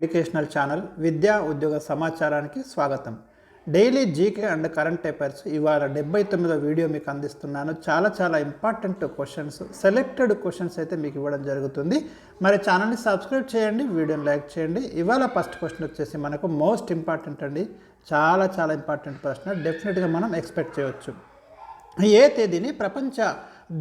Educational channel విద్యా ఉద్యోగ సమాచారానికి స్వాగతం. Daily GK and current affairs ఇవాళ 79వ వీడియో మీకు అందిస్తున్నాను. చాలా ఇంపార్టెంట్ క్వశ్చన్స్, సెలెక్టెడ్ క్వశ్చన్స్ అయితే మీకు ఇవ్వడం జరుగుతుంది. మరి ఛానల్ని సబ్స్క్రైబ్ చేయండి, వీడియోని లైక్ చేయండి. ఇవాళ ఫస్ట్ క్వశ్చన్ వచ్చేసి మనకు మోస్ట్ ఇంపార్టెంట్ అండి, చాలా ఇంపార్టెంట్ ప్రశ్న. డెఫినెట్గా మనం ఎక్స్పెక్ట్ చేయవచ్చు. ఏ తేదీని ప్రపంచ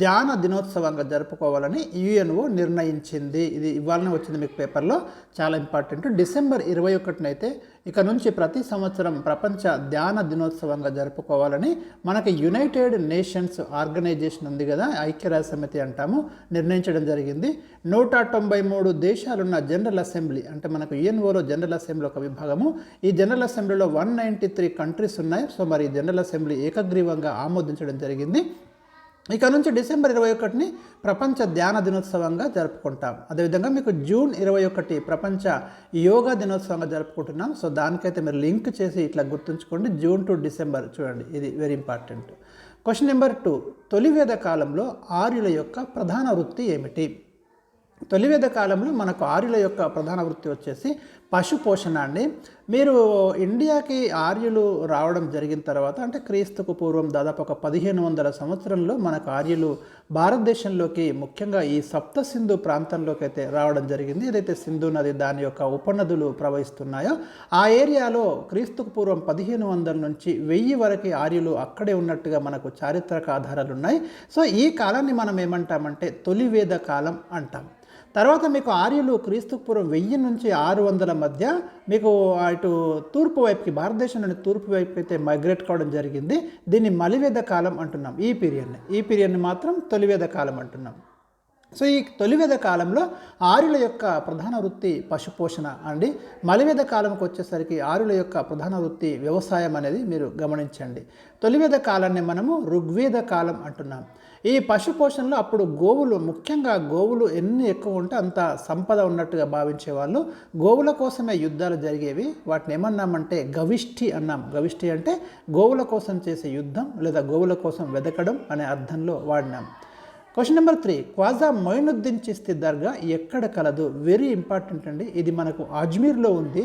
ధ్యాన దినోత్సవంగా జరుపుకోవాలని యుఎన్ఓ నిర్ణయించింది? ఇది ఇవాళనే వచ్చింది మీకు పేపర్లో, చాలా ఇంపార్టెంట్. డిసెంబర్ 21న అయితే ఇక నుంచి ప్రతి సంవత్సరం ప్రపంచ ధ్యాన దినోత్సవంగా జరుపుకోవాలని మనకి యునైటెడ్ నేషన్స్ ఆర్గనైజేషన్ ఉంది కదా, ఐక్యరాజ్య సమితి అంటాము, నిర్ణయించడం జరిగింది. 193 దేశాలున్న జనరల్ అసెంబ్లీ, అంటే మనకు యుఎన్ఓలో జనరల్ అసెంబ్లీ ఒక విభాగము. ఈ జనరల్ అసెంబ్లీలో 193 కంట్రీస్ ఉన్నాయి. సో మరి జనరల్ అసెంబ్లీ ఏకగ్రీవంగా ఆమోదించడం జరిగింది. ఇక నుంచి డిసెంబర్ 21ని ప్రపంచ ధ్యాన దినోత్సవంగా జరుపుకుంటాం. అదేవిధంగా మీకు జూన్ 21 ప్రపంచ యోగా దినోత్సవంగా జరుపుకుంటున్నాం. సో దానికైతే మీరు లింక్ చేసి ఇట్లా గుర్తుంచుకోండి, జూన్ టు డిసెంబర్. చూడండి, ఇది వెరీ ఇంపార్టెంట్. క్వశ్చన్ నెంబర్ 2, తొలివేద కాలంలో ఆర్యుల యొక్క ప్రధాన వృత్తి ఏమిటి? తొలివేద కాలంలో మనకు ఆర్యుల యొక్క ప్రధాన వృత్తి వచ్చేసి పశు పోషణ అండి. మీరు ఇండియాకి ఆర్యులు రావడం జరిగిన తర్వాత, అంటే క్రీస్తుకు పూర్వం దాదాపు ఒక 1500 సంవత్సరంలో మనకు ఆర్యులు భారతదేశంలోకి, ముఖ్యంగా ఈ సప్త సింధు ప్రాంతంలోకి అయితే రావడం జరిగింది. ఏదైతే సింధు నది దాని యొక్క ఉపనదులు ప్రవహిస్తున్నాయో ఆ ఏరియాలో క్రీస్తుకు పూర్వం 1500 నుంచి 1000 వరకు ఆర్యులు అక్కడే ఉన్నట్టుగా మనకు చారిత్రక ఆధారాలు ఉన్నాయి. సో ఈ కాలాన్ని మనం ఏమంటామంటే తొలివేద కాలం అంటాం. తర్వాత మీకు ఆర్యులు క్రీస్తుకు పూర్వం 1000 నుంచి 600 మధ్య మీకు ఇటు తూర్పు వైపుకి, భారతదేశంలోని తూర్పు వైపు అయితే మైగ్రేట్ కావడం జరిగింది. దీన్ని మలివేద కాలం అంటున్నాం. ఈ పీరియడ్ని మాత్రం తొలివేద కాలం అంటున్నాం. సో ఈ తొలివేద కాలంలో ఆర్యుల యొక్క ప్రధాన వృత్తి పశుపోషణ అండి. మలివేద కాలంకి వచ్చేసరికి ఆర్యుల యొక్క ప్రధాన వృత్తి వ్యవసాయం అనేది మీరు గమనించండి. తొలివేద కాలాన్ని మనము ఋగ్వేద కాలం అంటున్నాం. ఈ పశుపోషణలో అప్పుడు గోవులు, ముఖ్యంగా గోవులు ఎన్ని ఎక్కువ ఉంటే అంత సంపద ఉన్నట్టుగా భావించేవాళ్ళు. గోవుల కోసమే యుద్ధాలు జరిగేవి. వాటిని ఏమన్నామంటే గవిష్ఠి అన్నాం. గవిష్ఠి అంటే గోవుల కోసం చేసే యుద్ధం లేదా గోవుల కోసం వెదకడం అనే అర్థంలో వాడినాం. క్వశ్చన్ నెంబర్ 3, ఖ్వాజా మొయినుద్దీన్ చిస్తీ దర్గా ఎక్కడ కలదు? వెరీ ఇంపార్టెంట్ అండి. ఇది మనకు అజ్మీర్లో ఉంది.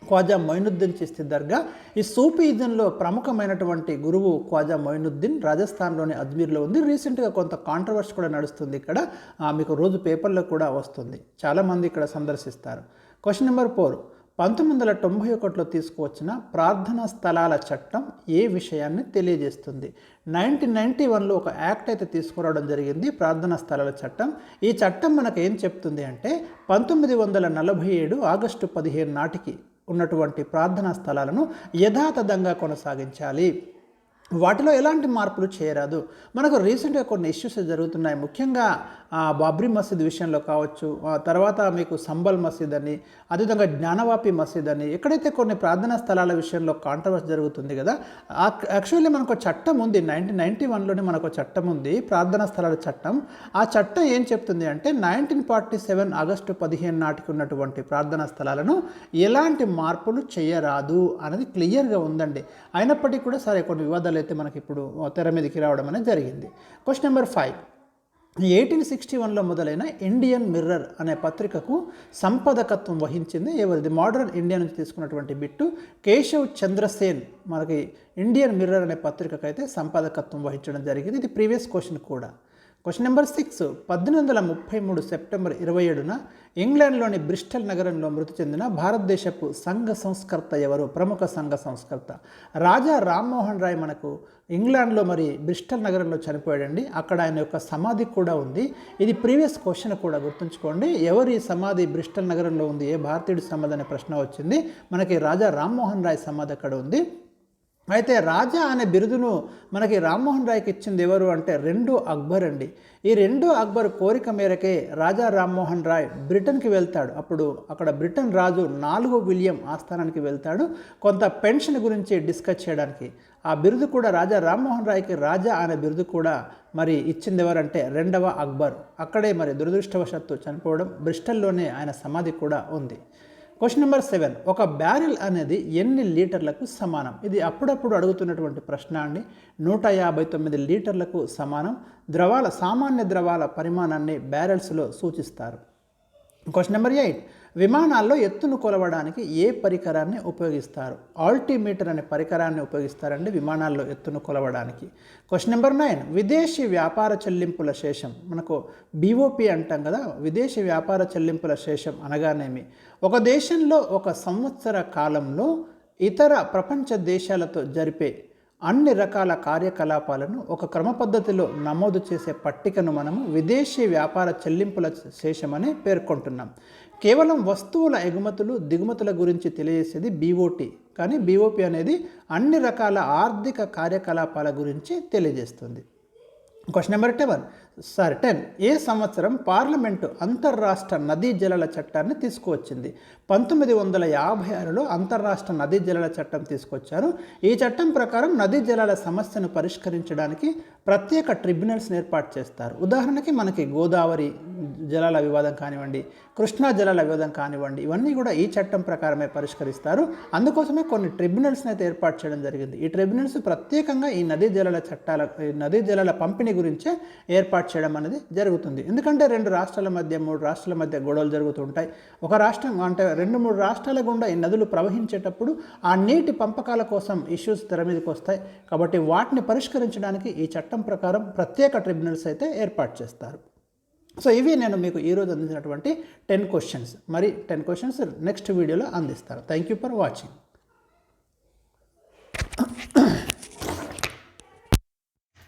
ఖ్వాజా మొయినుద్దీన్ చిస్తీ దర్గా ఈ సూఫీజంలో ప్రముఖమైనటువంటి గురువు ఖ్వాజా మొయినుద్దీన్ రాజస్థాన్లోని అజ్మీర్లో ఉంది. రీసెంట్గా కొంత కాంట్రవర్సీ కూడా నడుస్తుంది ఇక్కడ, మీకు రోజు పేపర్లో కూడా వస్తుంది. చాలామంది ఇక్కడ సందర్శిస్తారు. క్వశ్చన్ నెంబర్ 4, 1991లో తీసుకువచ్చిన ప్రార్థనా స్థలాల చట్టం ఏ విషయాన్ని తెలియజేస్తుంది? 1991లో ఒక యాక్ట్ అయితే తీసుకురావడం జరిగింది, ప్రార్థనా స్థలాల చట్టం. ఈ చట్టం మనకు ఏం చెప్తుంది అంటే 1947 ఆగస్టు 15 నాటికి ఉన్నటువంటి ప్రార్థనా స్థలాలను యథాతథంగా కొనసాగించాలి. వాటిలో ఎలాంటి మార్పులు చేయరాదు. మనకు రీసెంట్గా కొన్ని ఇష్యూస్ జరుగుతున్నాయి, ముఖ్యంగా బాబ్రీ మసీద్ విషయంలో కావచ్చు, తర్వాత మీకు సంబల్ మసీద్ అని, అదేవిధంగా జ్ఞానవాపి మసీద్ అని, ఎక్కడైతే కొన్ని ప్రార్థనా స్థలాల విషయంలో కాంట్రవర్సీ జరుగుతుంది కదా. యాక్చువల్లీ మనకు చట్టం ఉంది, 1991లోనే మనకు చట్టం ఉంది, ప్రార్థనా స్థలాల చట్టం. ఆ చట్టం ఏం చెప్తుంది అంటే 1947 ఆగస్టు 15 నాటికి ఉన్నటువంటి ప్రార్థనా స్థలాలను ఎలాంటి మార్పులు చేయరాదు అనేది క్లియర్గా ఉందండి. అయినప్పటికీ కూడా సరే కొన్ని వివాదాలు అయితే మనకి ఇప్పుడు తెర మీదకి రావడం అనేది జరిగింది. క్వశ్చన్ నెంబర్ 5, 1861లో మొదలైన ఇండియన్ మిర్రర్ అనే పత్రికకు సంపాదకత్వం వహించింది ఎవరిది? మోడర్న్ ఇండియా నుంచి తీసుకున్నటువంటి బిట్టు. కేశవ్ చంద్రసేన్ మనకి ఇండియన్ మిర్రర్ అనే పత్రికకు అయితే సంపాదకత్వం వహించడం జరిగింది. ఇది ప్రీవియస్ క్వశ్చన్ కూడా. క్వశ్చన్ నెంబర్ 6, 1833 సెప్టెంబర్ 27న ఇంగ్లాండ్లోని బ్రిస్టల్ నగరంలో మృతి చెందిన భారతదేశపు సంఘ సంస్కర్త ఎవరు? ప్రముఖ సంఘ సంస్కర్త రాజా రామ్మోహన్ రాయ్ మనకు ఇంగ్లాండ్లో మరి బ్రిస్టల్ నగరంలో చనిపోయాడండి. అక్కడ ఆయన యొక్క సమాధి కూడా ఉంది. ఇది ప్రీవియస్ క్వశ్చన్ కూడా గుర్తుంచుకోండి. ఎవరి సమాధి బ్రిస్టల్ నగరంలో ఉంది, ఏ భారతీయుడి సమాధి అనే ప్రశ్న వచ్చింది. మనకి రాజా రామ్మోహన్ రాయ్ సమాధి అక్కడ ఉంది. అయితే రాజా అనే బిరుదును మనకి రామ్మోహన్ రాయ్కి ఇచ్చింది ఎవరు అంటే 2 అక్బర్ అండి. ఈ 2 అక్బర్ కోరిక మేరకే రాజా రామ్మోహన్ రాయ్ బ్రిటన్కి వెళ్తాడు. అప్పుడు అక్కడ బ్రిటన్ రాజు 4వ విలియం ఆస్థానానికి వెళ్తాడు, కొంత పెన్షన్ గురించి డిస్కస్ చేయడానికి. ఆ బిరుదు కూడా రాజా రామ్మోహన్ రాయ్కి రాజా అనే బిరుదు కూడా మరి ఇచ్చింది ఎవరంటే 2వ అక్బర్. అక్కడే మరి దురదృష్టవశాత్తు చనిపోవడం, బ్రిస్టల్లోనే ఆయన సమాధి కూడా ఉంది. క్వశ్చన్ నెంబర్ 7, ఒక బ్యారెల్ అనేది ఎన్ని లీటర్లకు సమానం? ఇది అప్పుడప్పుడు అడుగుతున్నటువంటి ప్రశ్న అండి. 159 లీటర్లకు సమానం. సామాన్య ద్రవాల పరిమాణాన్ని బ్యారెల్స్లో సూచిస్తారు. క్వశ్చన్ నెంబర్ 8, విమానాల్లో ఎత్తును కొలవడానికి ఏ పరికరాన్ని ఉపయోగిస్తారు? ఆల్టిమీటర్ అనే పరికరాన్ని ఉపయోగిస్తారండి విమానాల్లో ఎత్తును కొలవడానికి. క్వశ్చన్ నెంబర్ 9, విదేశీ వ్యాపార చెల్లింపుల శేషం, మనకు BOP అంటాం కదా, విదేశీ వ్యాపార చెల్లింపుల శేషం అనగానేమి? ఒక దేశంలో ఒక సంవత్సర కాలంలో ఇతర ప్రపంచ దేశాలతో జరిపే అన్ని రకాల కార్యకలాపాలను ఒక క్రమ పద్ధతిలో నమోదు చేసే పట్టికను మనము విదేశీ వ్యాపార చెల్లింపుల శేషమని పేర్కొంటున్నాం. కేవలం వస్తువుల ఎగుమతులు దిగుమతుల గురించి తెలియజేసేది BOT, కానీ BOP అనేది అన్ని రకాల ఆర్థిక కార్యకలాపాల గురించి తెలియజేస్తుంది. క్వశ్చన్ నెంబర్ 10, ఏ సంవత్సరం పార్లమెంటు అంతర్రాష్ట్ర నదీ జలాల చట్టాన్ని తీసుకువచ్చింది? 1956లో అంతర్రాష్ట్ర నదీ జలాల చట్టం తీసుకొచ్చారు. ఈ చట్టం ప్రకారం నదీ జలాల సమస్యను పరిష్కరించడానికి ప్రత్యేక ట్రిబ్యునల్స్ని ఏర్పాటు చేస్తారు. ఉదాహరణకి మనకి గోదావరి జలాల వివాదం కానివ్వండి, కృష్ణా జలాల వివాదం కానివ్వండి, ఇవన్నీ కూడా ఈ చట్టం ప్రకారమే పరిష్కరిస్తారు. అందుకోసమే కొన్ని ట్రిబ్యునల్స్ని అయితే ఏర్పాటు చేయడం జరిగింది. ఈ ట్రిబ్యునల్స్ ప్రత్యేకంగా ఈ నదీ జలాల పంపిణీ గురించే ఏర్పాటు చేయడం అనేది జరుగుతుంది. ఎందుకంటే 2 రాష్ట్రాల మధ్య 3 రాష్ట్రాల మధ్య గొడవలు జరుగుతుంటాయి. ఒక రాష్ట్రం అంటే 2-3 రాష్ట్రాల గుండా ఈ నదులు ప్రవహించేటప్పుడు ఆ నీటి పంపకాల కోసం ఇష్యూస్ తెర మీదకి వస్తాయి. కాబట్టి వాటిని పరిష్కరించడానికి ఈ చట్టం ప్రకారం ప్రత్యేక ట్రిబ్యునల్స్ అయితే ఏర్పాటు చేస్తారు. సో ఇవి నేను మీకు ఈరోజు అందించినటువంటి 10 క్వశ్చన్స్. మరి 10 క్వశ్చన్స్ నెక్స్ట్ వీడియోలో అందిస్తాను. Thank you for watching.